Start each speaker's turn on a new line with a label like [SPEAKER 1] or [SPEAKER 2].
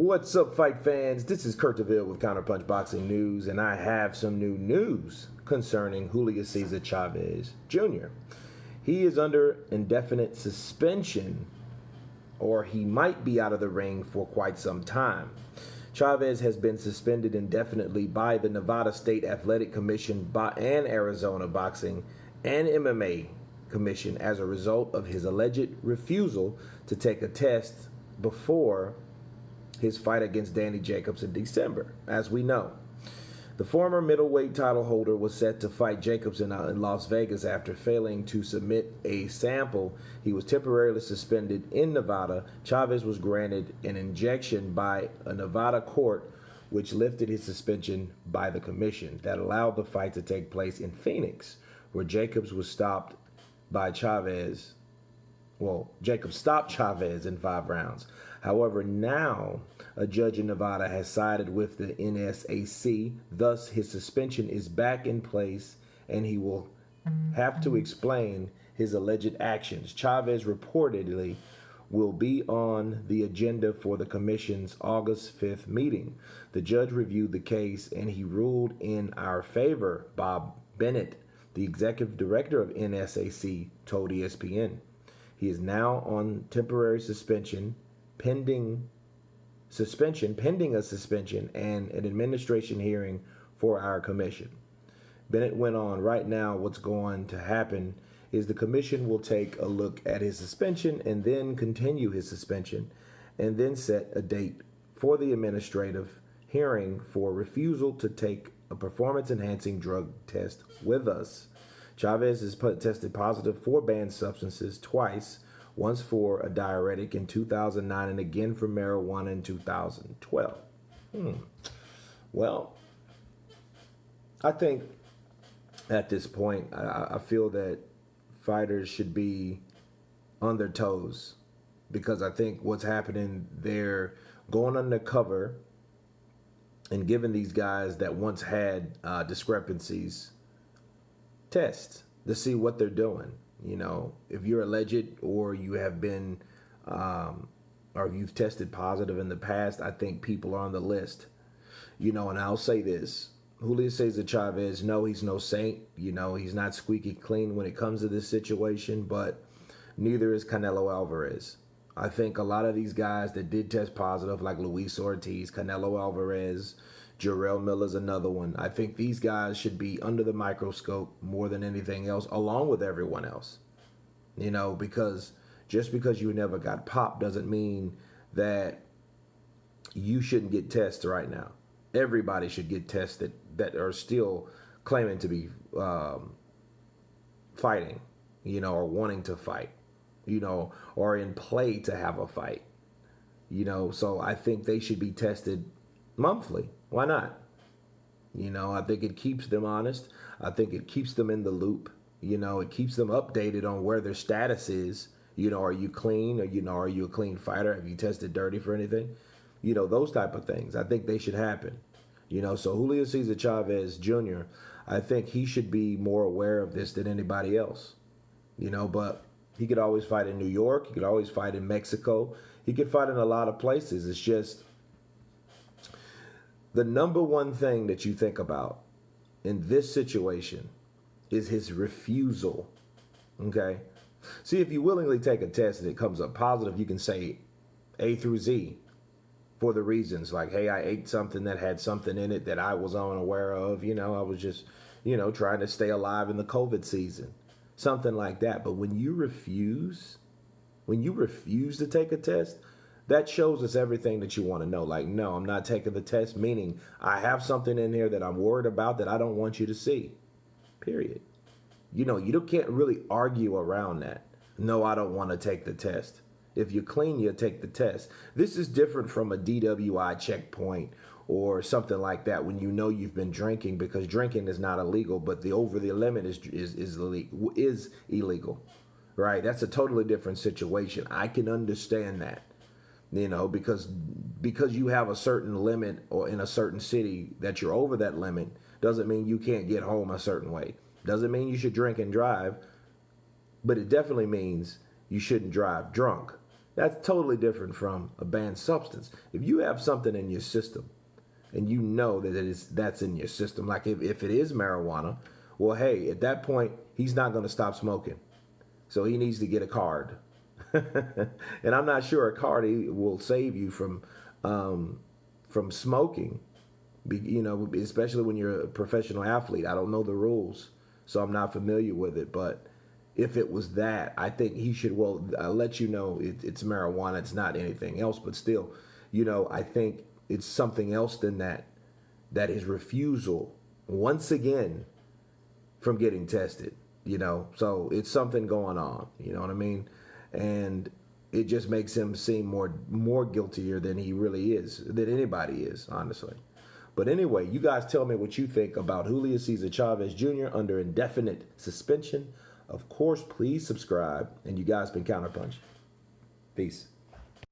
[SPEAKER 1] What's up, fight fans? This is Kurt DeVille with Counterpunch Boxing News, and I have some new news concerning Julio Cesar Chavez Jr. He is under indefinite suspension, or he might be out of the ring for quite some time. Chavez has been suspended indefinitely by the Nevada State Athletic Commission and Arizona Boxing and MMA Commission as a result of his alleged refusal to take a test before his fight against Danny Jacobs in December. As we know, the former middleweight title holder was set to fight Jacobs in Las Vegas after failing to submit a sample. He was temporarily suspended in Nevada. Chavez was granted an injunction by a Nevada court, which lifted his suspension by the commission. That allowed the fight to take place in Phoenix, where Jacobs was stopped by Chavez. Well, Jacobs stopped Chavez in 5 rounds. However, now a judge in Nevada has sided with the NSAC. Thus, his suspension is back in place, and he will have to explain his alleged actions. Chavez reportedly will be on the agenda for the commission's August 5th meeting. The judge reviewed the case, and he ruled in our favor. Bob Bennett, the executive director of NSAC, told ESPN. He is now on temporary suspension pending a suspension and an administration hearing for our commission. Bennett went on, right now what's going to happen is the commission will take a look at his suspension and then continue his suspension and then set a date for the administrative hearing for refusal to take a performance-enhancing drug test with us. Chavez has tested positive for banned substances twice, once for a diuretic in 2009 and again for marijuana in 2012. Well, I think at this point, I feel that fighters should be on their toes, because I think what's happening, they're going undercover and giving these guys that once had discrepancies tests to see what they're doing. You know, if you're alleged or you have been, or you've tested positive in the past, I think people are on the list. You know, and I'll say this. Julio Cesar Chavez, no, he's no saint. You know, he's not squeaky clean when it comes to this situation, but neither is Canelo Alvarez. I think a lot of these guys that did test positive, like Luis Ortiz, Canelo Alvarez, Jarrell Miller's another one. I think these guys should be under the microscope more than anything else, along with everyone else. You know, because just because you never got popped doesn't mean that you shouldn't get tested right now. Everybody should get tested that are still claiming to be fighting, you know, or wanting to fight, you know, or in play to have a fight. You know, so I think they should be tested monthly. Why not? You know, I think it keeps them honest. I think it keeps them in the loop. You know, it keeps them updated on where their status is. You know, are you clean? Or, you know, are you a clean fighter? Have you tested dirty for anything? You know, those type of things. I think they should happen. You know, so Julio Cesar Chavez Jr., I think he should be more aware of this than anybody else. You know, but he could always fight in New York. He could always fight in Mexico. He could fight in a lot of places. It's just the number one thing that you think about in this situation is his refusal, okay? See, if you willingly take a test and it comes up positive, you can say A through Z for the reasons. Like, hey, I ate something that had something in it that I was unaware of. You know, I was just, you know, trying to stay alive in the COVID season. Something like that. But when you refuse to take a test, that shows us everything that you want to know. Like, no, I'm not taking the test, meaning I have something in here that I'm worried about that I don't want you to see. Period. You know, you can't really argue around that. No, I don't want to take the test. If you're clean, you'll take the test. This is different from a DWI checkpoint or something like that when you know you've been drinking, because drinking is not illegal, but the over the limit is illegal, right? That's a totally different situation. I can understand that. You know, because you have a certain limit or in a certain city that you're over that limit doesn't mean you can't get home a certain way. Doesn't mean you should drink and drive, but it definitely means you shouldn't drive drunk. That's totally different from a banned substance. If you have something in your system and you know that that's in your system, like if it is marijuana, well, hey, at that point, he's not going to stop smoking. So he needs to get a card. And I'm not sure a card will save you from smoking, especially when you're a professional athlete. I don't know the rules, so I'm not familiar with it. But if it was that, I think he should, let you know it's marijuana. It's not anything else. But still, I think it's something else than that his refusal, once again, from getting tested, So it's something going on, you know what I mean? And it just makes him seem more guiltier than he really is, than anybody is, honestly. But anyway, you guys tell me what you think about Julio Cesar Chavez Jr. under indefinite suspension. Of course, please subscribe. And you guys been Counterpunch. Peace.